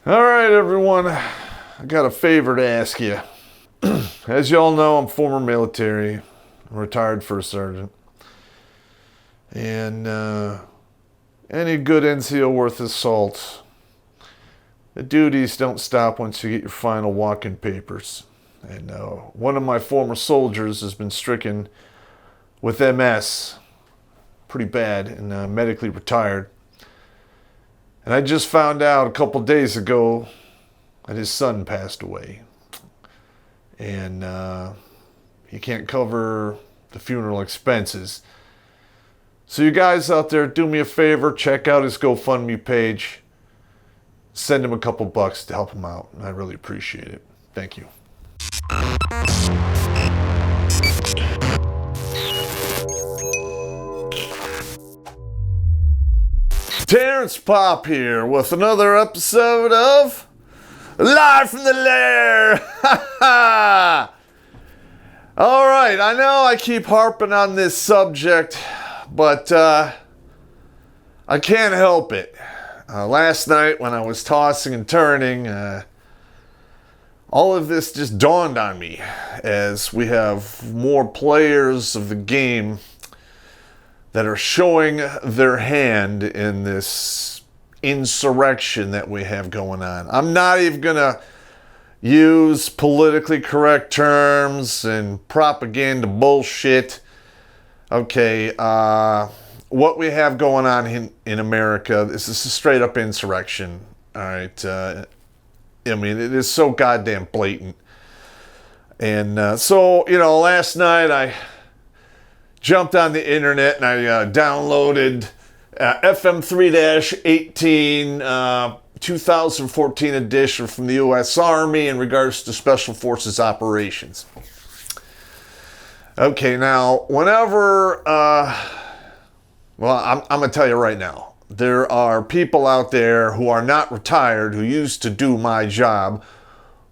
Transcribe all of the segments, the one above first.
All right, everyone. I got a favor to ask you. As you all know, I'm former military. I'm retired first sergeant. And any good NCO worth his salt, the duties don't stop once you get your final walk-in papers. And one of my former soldiers has been stricken with MS, pretty bad, and medically retired. And I just found out a couple days ago that his son passed away. And he can't cover the funeral expenses. So you guys out there, do me a favor, check out his GoFundMe page. Send him a couple bucks to help him out. I really appreciate it. Thank you. Terrence Popp here with another episode of Live from the Lair. All right, I know I keep harping on this subject, but I can't help it. Last night when I was tossing and turning, all of this just dawned on me as we have more players of the game that are showing their hand in this insurrection that we have going on. I'm not even going to use politically correct terms and propaganda bullshit. Okay, what we have going on in America, this is a straight up insurrection. All right, I mean, it is so goddamn blatant. And so, last night I jumped on the internet and I downloaded FM 3-18 2014 edition from the U.S. Army in regards to Special Forces operations. Okay, now, whenever, I'm going to tell you right now, there are people out there who are not retired, who used to do my job,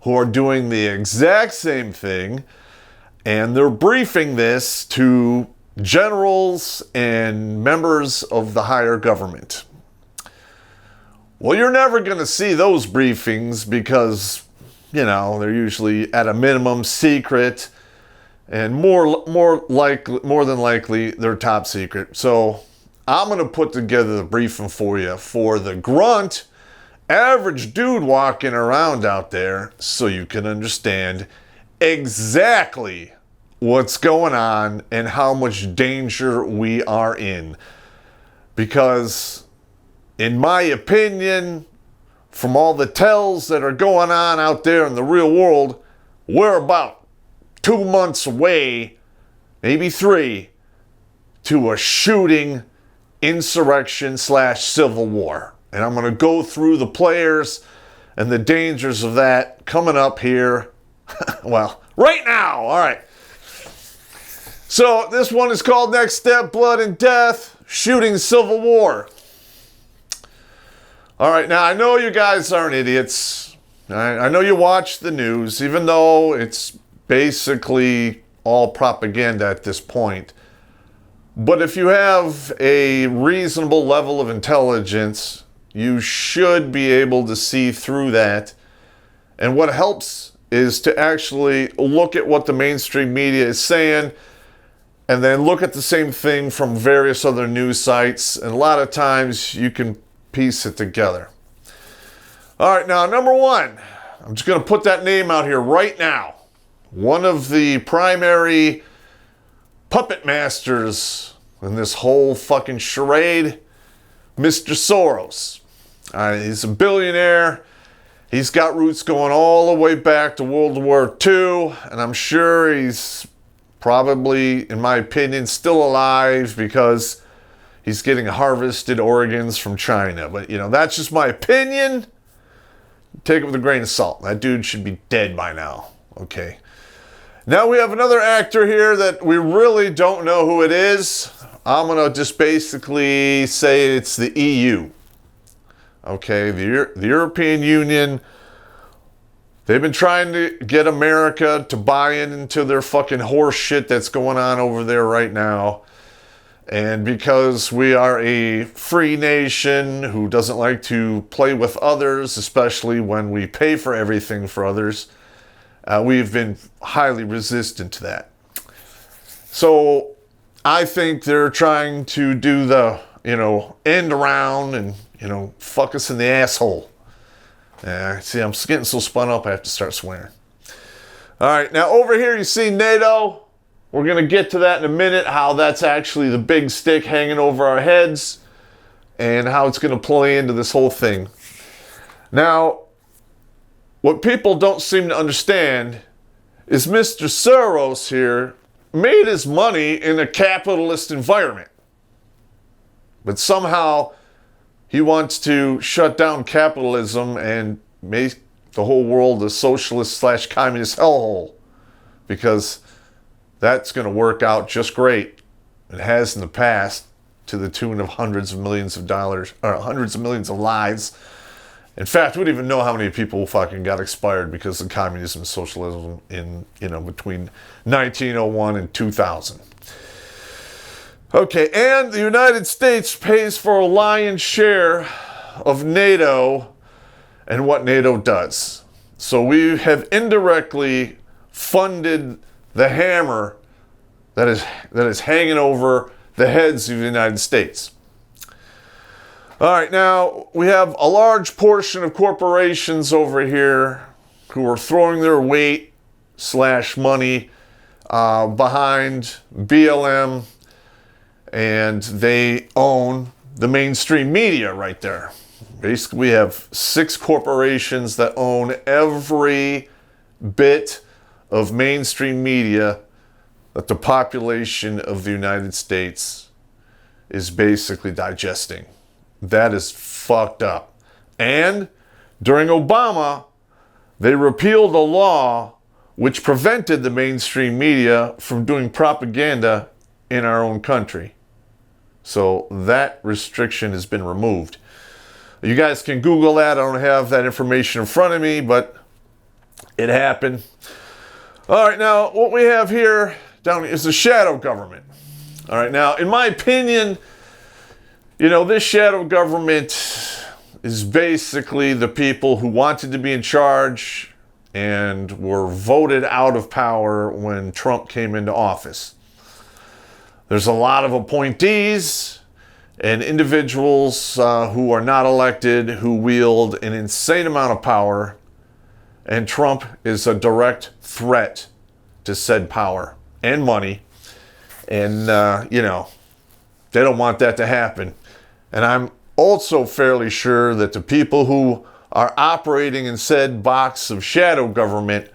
who are doing the exact same thing, and they're briefing this to generals and members of the higher government. Well, you're never going to see those briefings because, they're usually at a minimum secret, and more than likely they're top secret. So I'm going to put together the briefing for you for the grunt, average dude walking around out there so you can understand exactly what's going on and how much danger we are in. Because, in my opinion, from all the tells that are going on out there in the real world, we're about 2 months away, maybe 3, to a shooting insurrection / civil war. And I'm going to go through the players and the dangers of that coming up here. Well, right now. All right. So this one is called Next Step, Blood and Death, Shooting Civil War. All right, now I know you guys aren't idiots. I know you watch the news, even though it's basically all propaganda at this point. But if you have a reasonable level of intelligence, you should be able to see through that. And what helps is to actually look at what the mainstream media is saying, and then look at the same thing from various other news sites. And a lot of times you can piece it together. All right, now, number one, I'm just going to put that name out here right now. One of the primary puppet masters in this whole fucking charade, Mr. Soros. He's a billionaire. He's got roots going all the way back to World War II, and I'm sure he's probably, in my opinion, still alive because he's getting harvested organs from China. But, that's just my opinion. Take it with a grain of salt. That dude should be dead by now. Okay. Now we have another actor here that we really don't know who it is. I'm going to just basically say it's the EU. Okay, the European Union. They've been trying to get America to buy into their fucking horse shit that's going on over there right now. And because we are a free nation who doesn't like to play with others, especially when we pay for everything for others, we've been highly resistant to that. So I think they're trying to do the, end around and, fuck us in the asshole. See, I'm getting so spun up I have to start swearing. All right, now over here you see NATO. We're going to get to that in a minute, how that's actually the big stick hanging over our heads and how it's going to play into this whole thing. Now, what people don't seem to understand is Mr. Soros here made his money in a capitalist environment. But somehow he wants to shut down capitalism and make the whole world a socialist/communist hellhole, because that's going to work out just great. It has in the past, to the tune of hundreds of millions of dollars, or hundreds of millions of lives. In fact, we don't even know how many people fucking got expired because of communism and socialism in, between 1901 and 2000. Okay, and the United States pays for a lion's share of NATO and what NATO does. So we have indirectly funded the hammer that is hanging over the heads of the United States. All right, now we have a large portion of corporations over here who are throwing their weight/money behind BLM, and they own the mainstream media right there. Basically, we have 6 corporations that own every bit of mainstream media that the population of the United States is basically digesting. That is fucked up. And during Obama, they repealed a law which prevented the mainstream media from doing propaganda in our own country. So that restriction has been removed. You guys can Google that. I don't have that information in front of me, but it happened. All right, now what we have here down is the shadow government. All right, now in my opinion, this shadow government is basically the people who wanted to be in charge and were voted out of power when Trump came into office. There's a lot of appointees and individuals who are not elected who wield an insane amount of power, and Trump is a direct threat to said power and money. And, they don't want that to happen. And I'm also fairly sure that the people who are operating in said box of shadow government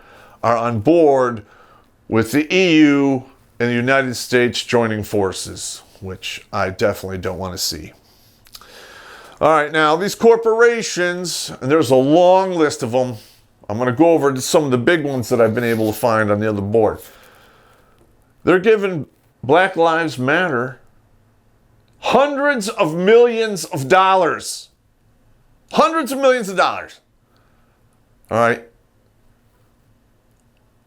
are on board with the EU and the United States joining forces, which I definitely don't want to see. All right, now these corporations, and there's a long list of them. I'm going to go over some of the big ones that I've been able to find on the other board. They're giving Black Lives Matter hundreds of millions of dollars. Hundreds of millions of dollars. All right.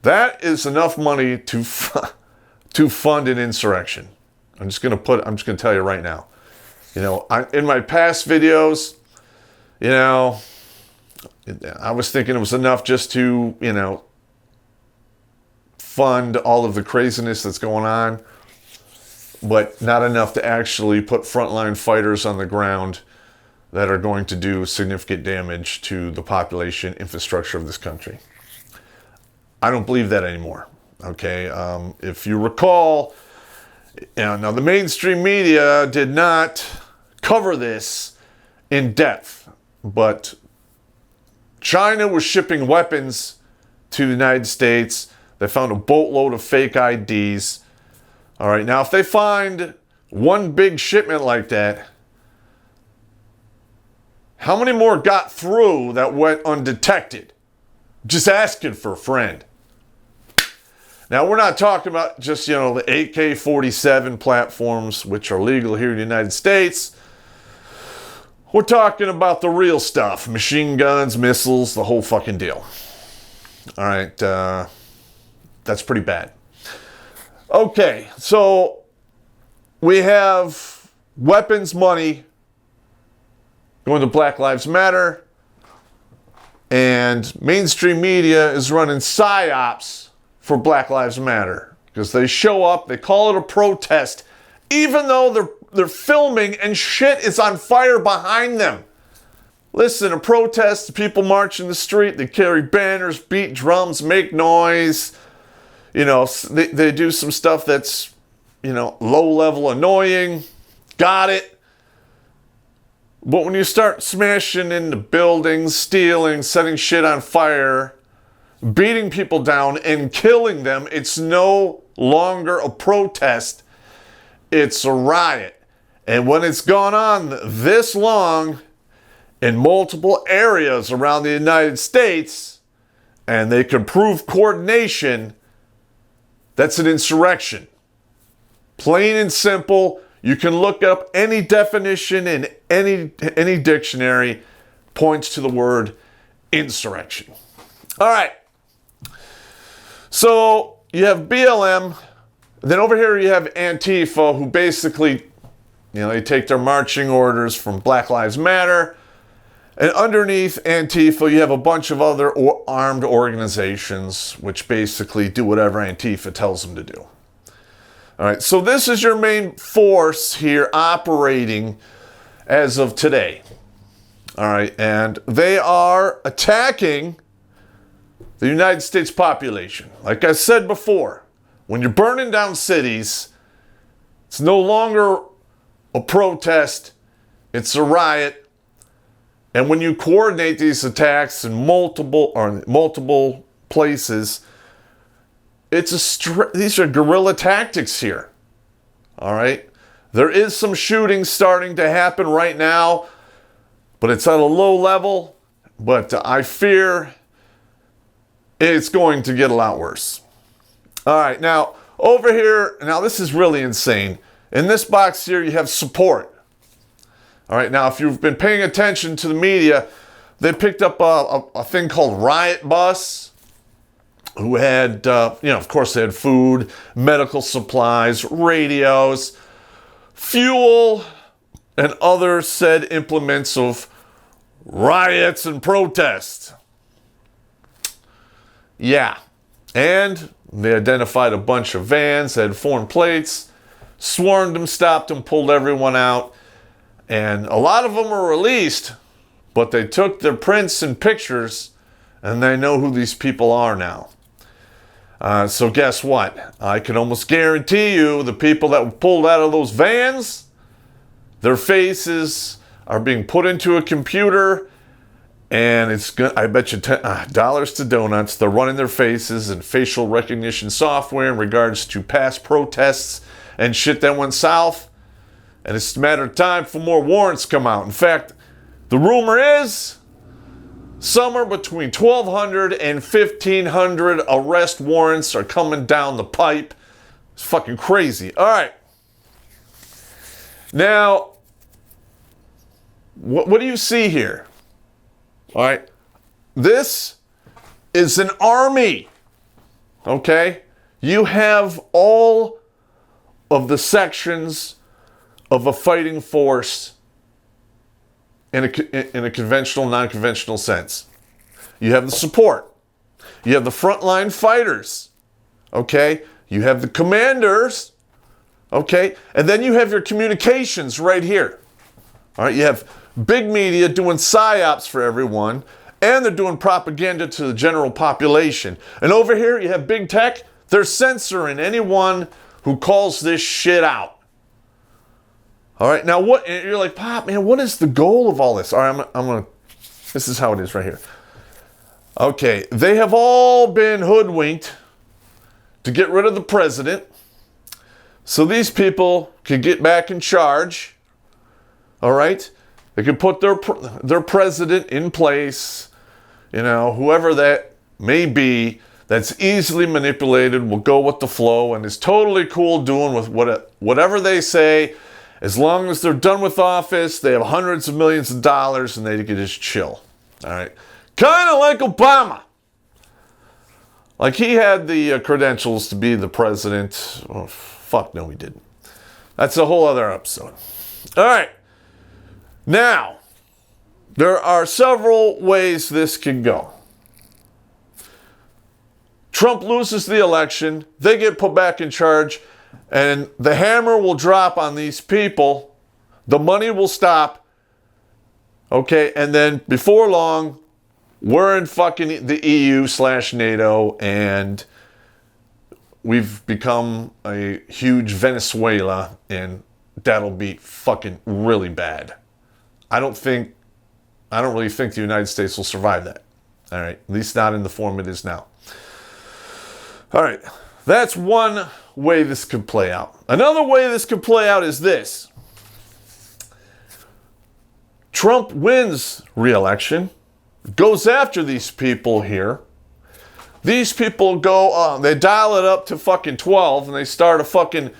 That is enough money to fund an insurrection. I'm just going to tell you right now. In my past videos, I was thinking it was enough just to, fund all of the craziness that's going on, but not enough to actually put frontline fighters on the ground that are going to do significant damage to the population infrastructure of this country. I don't believe that anymore. Okay, if you recall, now the mainstream media did not cover this in depth, but China was shipping weapons to the United States. They found a boatload of fake IDs. All right, now if they find one big shipment like that, how many more got through that went undetected? Just asking for a friend. Now, we're not talking about just, the AK-47 platforms, which are legal here in the United States. We're talking about the real stuff. Machine guns, missiles, the whole fucking deal. All right, that's pretty bad. Okay, so we have weapons money going to Black Lives Matter, and mainstream media is running psyops for Black Lives Matter because they show up, they call it a protest, even though they're filming and shit is on fire behind them. Listen, a protest, people march in the street, they carry banners, beat drums, make noise. You know, they do some stuff that's, you know, low-level annoying. Got it. But when you start smashing into buildings, stealing, setting shit on fire, beating people down and killing them, it's no longer a protest. It's a riot. And when it's gone on this long in multiple areas around the United States, and they can prove coordination, that's an insurrection. Plain and simple. You can look up any definition in any dictionary, points to the word insurrection. All right. So you have BLM. Then over here you have Antifa, who basically, you know, they take their marching orders from Black Lives Matter. And underneath Antifa, you have a bunch of other armed organizations which basically do whatever Antifa tells them to do. All right, so this is your main force here operating as of today. All right, and they are attacking the United States population. Like I said before, when you're burning down cities, it's no longer a protest, it's a riot. And when you coordinate these attacks in multiple places, these are guerrilla tactics here. All right? There is some shooting starting to happen right now, but it's at a low level. But I fear it's going to get a lot worse. All right, now over here, now this is really insane. In this box here, you have support. All right, now if you've been paying attention to the media, they picked up a thing called Riot Bus, who had, of course they had food, medical supplies, radios, fuel, and other said implements of riots and protests. Yeah, and they identified a bunch of vans that had foreign plates, swarmed them, stopped them, pulled everyone out. And a lot of them were released, but they took their prints and pictures, and they know who these people are now. So guess what? I can almost guarantee you the people that were pulled out of those vans, their faces are being put into a computer, and it's good. I bet you dollars to donuts. They're running their faces and facial recognition software in regards to past protests and shit that went south. And it's a matter of time for more warrants come out. In fact, the rumor is somewhere between 1,200 and 1,500 arrest warrants are coming down the pipe. It's fucking crazy. All right. Now, what do you see here? All right. This is an army. Okay? You have all of the sections of a fighting force in a conventional, non-conventional sense. You have the support. You have the frontline fighters. Okay? You have the commanders. Okay? And then you have your communications right here. All right? You have big media doing psyops for everyone, and they're doing propaganda to the general population. And over here, you have big tech. They're censoring anyone who calls this shit out. All right, now what, you're like, Pop, man, what is the goal of all this? All right, I'm going to, this is how it is right here. Okay, they have all been hoodwinked to get rid of the president so these people could get back in charge. All right, they could put their president in place, whoever that may be, that's easily manipulated, will go with the flow, and is totally cool doing with whatever they say. As long as they're done with office, they have hundreds of millions of dollars, and they can just chill. All right. Kind of like Obama. Like he had the credentials to be the president. Oh, fuck no, he didn't. That's a whole other episode. All right. Now, there are several ways this can go. Trump loses the election, they get put back in charge, and the hammer will drop on these people. The money will stop. Okay, and then before long, we're in fucking the EU/NATO, and we've become a huge Venezuela, and that'll be fucking really bad. I don't really think the United States will survive that. All right, at least not in the form it is now. All right, that's one way this could play out. Another way this could play out is this. Trump wins re-election, goes after these people here. These people go, they dial it up to fucking 12, and they start a fucking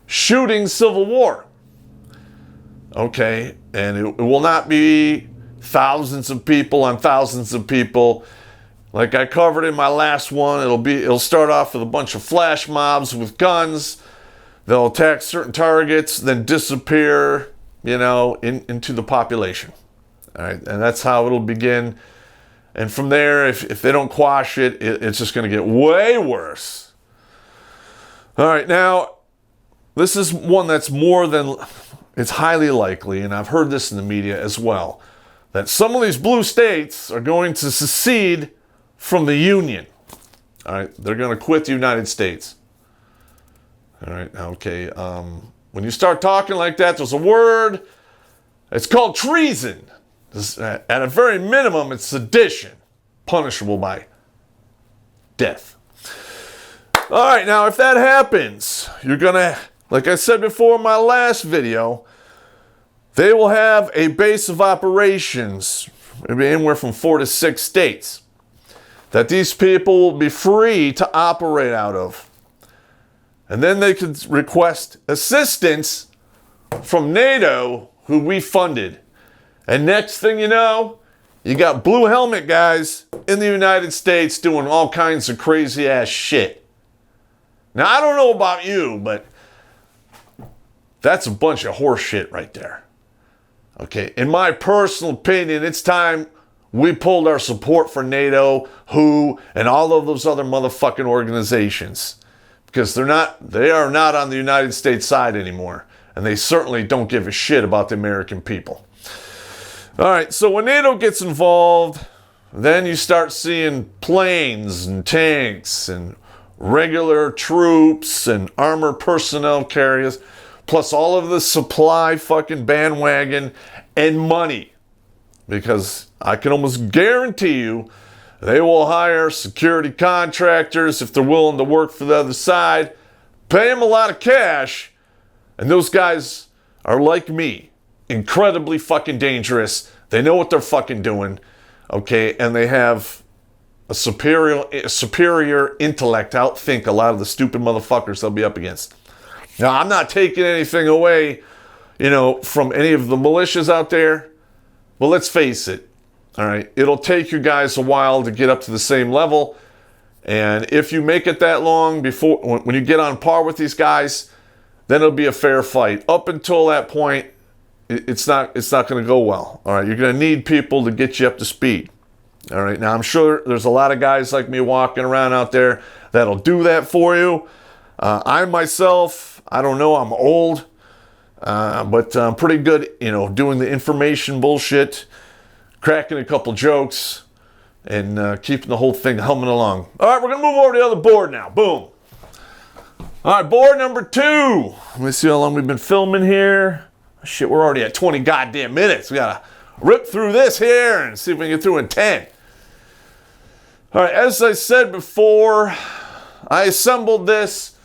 shooting civil war. Okay, and it will not be thousands of people on thousands of people. Like I covered in my last one, it'll start off with a bunch of flash mobs with guns. They'll attack certain targets, then disappear, into the population. All right, and that's how it'll begin. And from there, if they don't quash it, it's just going to get way worse. All right, now, this is one that's it's highly likely, and I've heard this in the media as well, that some of these blue states are going to secede from the Union. All right, they're going to quit the United States. All right, okay. When you start talking like that, there's a word. It's called treason. At a very minimum, it's sedition, punishable by death. All right, now if that happens, you're going to, like I said before in my last video, they will have a base of operations, maybe anywhere from 4 to 6 states, that these people will be free to operate out of. And then they could request assistance from NATO, who we funded. And next thing you know, you got blue helmet guys in the United States doing all kinds of crazy ass shit. Now, I don't know about you, but that's a bunch of horse shit right there. Okay, in my personal opinion, it's time we pulled our support for NATO, WHO, and all of those other motherfucking organizations. Because they are not on the United States side anymore. And they certainly don't give a shit about the American people. All right, so when NATO gets involved, then you start seeing planes and tanks and regular troops and armored personnel carriers, plus all of the supply fucking bandwagon and money. Because I can almost guarantee you they will hire security contractors if they're willing to work for the other side, pay them a lot of cash, and those guys are like me, incredibly fucking dangerous. They know what they're fucking doing, okay, and they have a superior intellect to outthink a lot of the stupid motherfuckers they'll be up against. Now, I'm not taking anything away, from any of the militias out there, but let's face it, all right, it'll take you guys a while to get up to the same level, and if you make it that long before, when you get on par with these guys, then it'll be a fair fight. Up until that point, it's not going to go well. All right, you're going to need people to get you up to speed. All right, now I'm sure there's a lot of guys like me walking around out there that'll do that for you. I myself, I don't know, I'm old, but I'm pretty good, doing the information bullshit, cracking a couple jokes, and keeping the whole thing humming along. All right, we're going to move over to the other board now. Boom. All right, board number 2. Let me see how long we've been filming here. Shit, we're already at 20 goddamn minutes. We got to rip through this here and see if we can get through in 10. All right, as I said before, I assembled this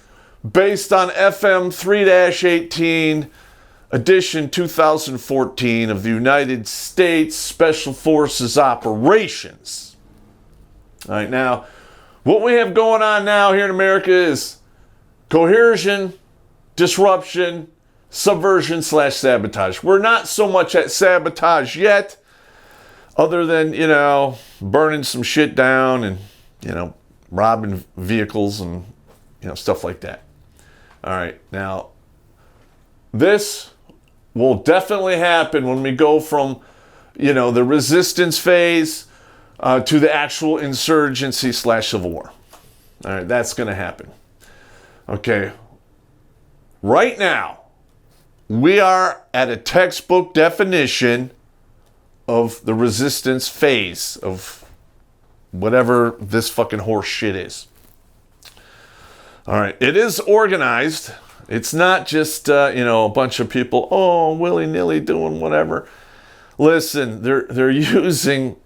based on FM 3-18 edition 2014 of the United States Special Forces Operations. All right, now, what we have going on now here in America is coercion, disruption, subversion/sabotage. We're not so much at sabotage yet, other than, burning some shit down and, robbing vehicles and, stuff like that. All right, now, this will definitely happen when we go from, the resistance phase to the actual insurgency / civil war. All right, that's going to happen. Okay. Right now, we are at a textbook definition of the resistance phase of whatever this fucking horse shit is. All right, it is organized. It's not just, a bunch of people, willy-nilly doing whatever. Listen, they're using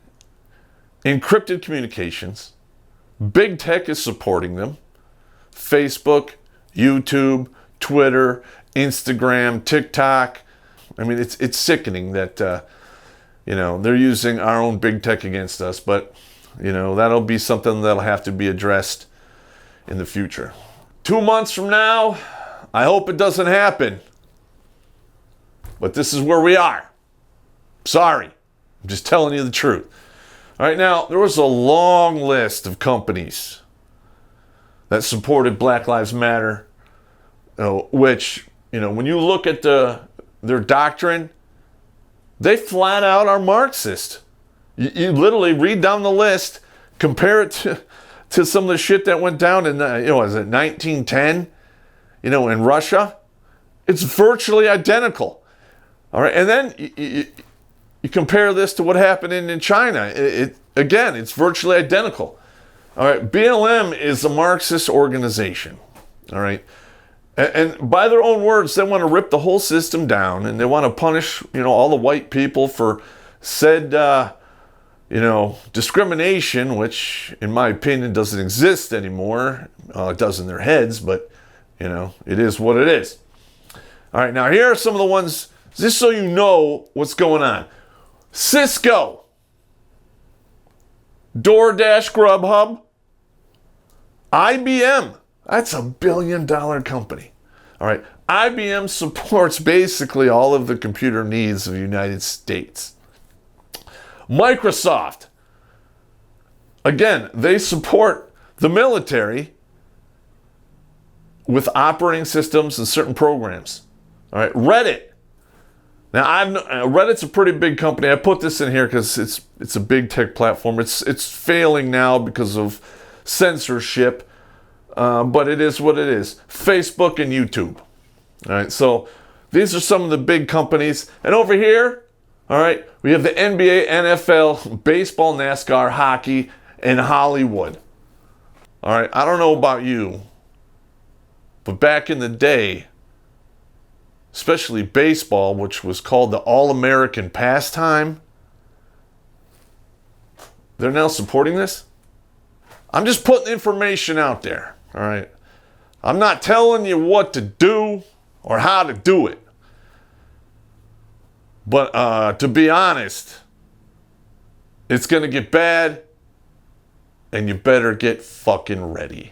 encrypted communications. Big tech is supporting them. Facebook, YouTube, Twitter, Instagram, TikTok. I mean, it's sickening that, they're using our own big tech against us. But, that'll be something that'll have to be addressed in the future. 2 months from now, I hope it doesn't happen. But this is where we are. Sorry. I'm just telling you the truth. All right, now, there was a long list of companies that supported Black Lives Matter, which, when you look at their doctrine, they flat out are Marxist. You literally read down the list, compare it to some of the shit that went down in, was it 1910, in Russia? It's virtually identical. All right, and then you compare this to what happened in China. Again, it's virtually identical. All right, BLM is a Marxist organization. All right, and by their own words, they want to rip the whole system down, and they want to punish, all the white people for said, discrimination, which, in my opinion, doesn't exist anymore. It does in their heads, but, it is what it is. All right, now here are some of the ones, just so you know what's going on. Cisco, DoorDash, Grubhub, IBM. That's $1 billion company. All right. IBM supports basically all of the computer needs of the United States. Microsoft. Again, they support the military with operating systems and certain programs. All right. Reddit. Now, Reddit's a pretty big company. I put this in here because it's a big tech platform. It's failing now because of censorship, but it is what it is. Facebook and YouTube. All right, so these are some of the big companies. And over here, all right, we have the NBA, NFL, baseball, NASCAR, hockey, and Hollywood. All right, I don't know about you, but back in the day, especially baseball, which was called the All-American pastime, they're now supporting this. I'm just putting information out there, all right? I'm not telling you what to do or how to do it. But to be honest, it's going to get bad, and you better get fucking ready.